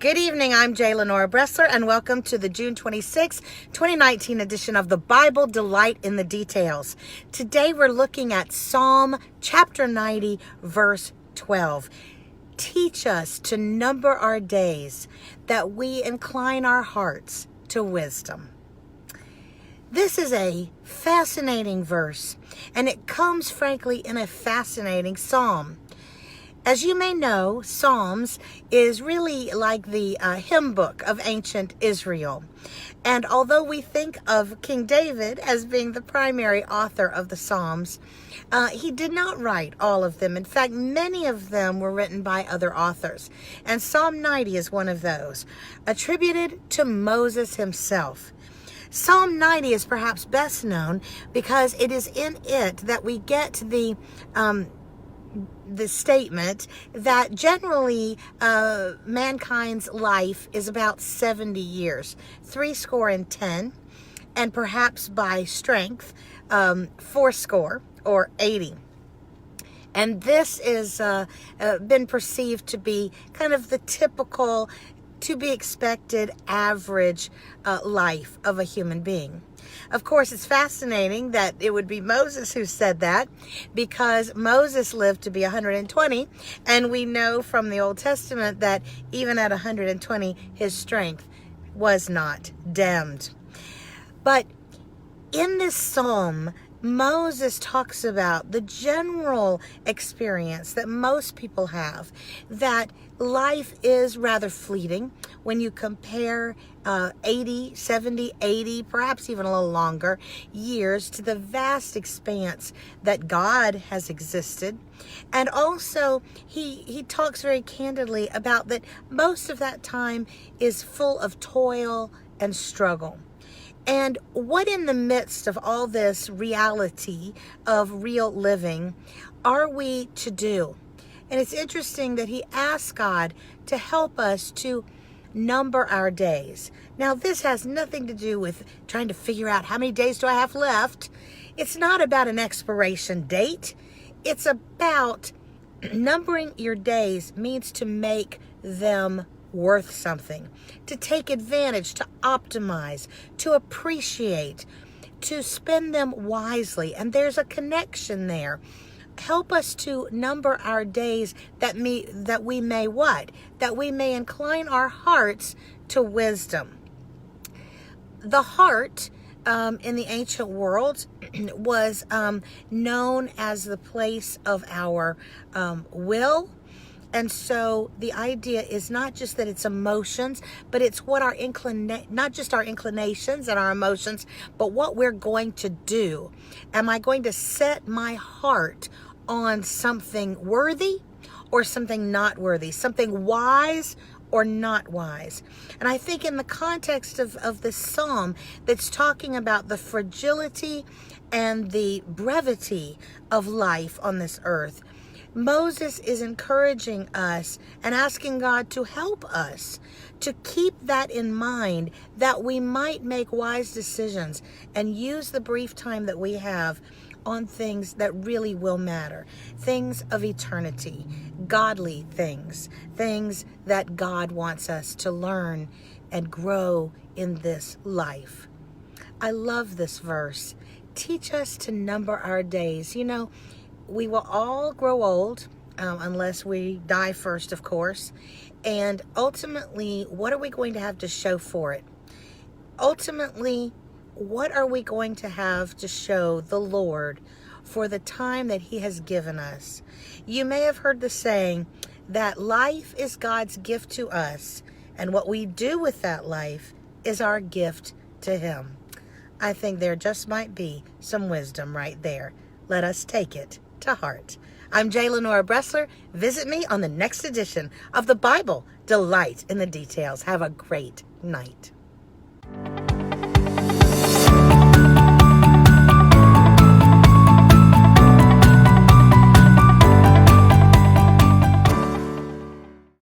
Good evening, I'm J. Lenora Bressler, and welcome to the June 26, 2019 edition of the Bible Delight in the Details. Today we're looking at Psalm chapter 90, verse 12. Teach us to number our days, that we incline our hearts to wisdom. This is a fascinating verse, and it comes, frankly, in a fascinating psalm. As you may know, Psalms is really like the hymn book of ancient Israel. And although we think of King David as being the primary author of the Psalms, he did not write all of them. In fact, many of them were written by other authors. And Psalm 90 is one of those, attributed to Moses himself. Psalm 90 is perhaps best known because it is in it that we get the statement that generally mankind's life is about 70 years, 70, and perhaps by strength, 80. And this is been perceived to be kind of the typical, to be expected average life of a human being. Of course, it's fascinating that it would be Moses who said that, because Moses lived to be 120, and we know from the Old Testament that even at 120, his strength was not dimmed. But in this psalm, Moses talks about the general experience that most people have, that life is rather fleeting when you compare 80, 70, 80, perhaps even a little longer years to the vast expanse that God has existed. And also, he talks very candidly about that most of that time is full of toil and struggle. And what in the midst of all this reality of real living are we to do? And it's interesting that he asks God to help us to number our days. Now, this has nothing to do with trying to figure out how many days do I have left. It's not about an expiration date. It's about numbering your days means to make them worth something, to take advantage, to optimize, to appreciate, to spend them wisely. And there's a connection there. Help us to number our days that we may what? That we may incline our hearts to wisdom. The heart in the ancient world was known as the place of our will. And so the idea is not just that it's emotions, but it's what our not just our inclinations and our emotions, but what we're going to do. Am I going to set my heart on something worthy or something not worthy, something wise or not wise? And I think in the context of this psalm that's talking about the fragility and the brevity of life on this earth, Moses is encouraging us and asking God to help us to keep that in mind, that we might make wise decisions and use the brief time that we have on things that really will matter, things of eternity, godly things, things that God wants us to learn and grow in this life. I love this verse. Teach us to number our days. You know, we will all grow old unless we die first, of course. And ultimately, what are we going to have to show for it? Ultimately, what are we going to have to show the Lord for the time that He has given us? You may have heard the saying that life is God's gift to us, and what we do with that life is our gift to Him. I think there just might be some wisdom right there. Let us take it to heart. I'm J. Lenora Bressler. Visit me on the next edition of the Bible Delight in the Details. Have a great night.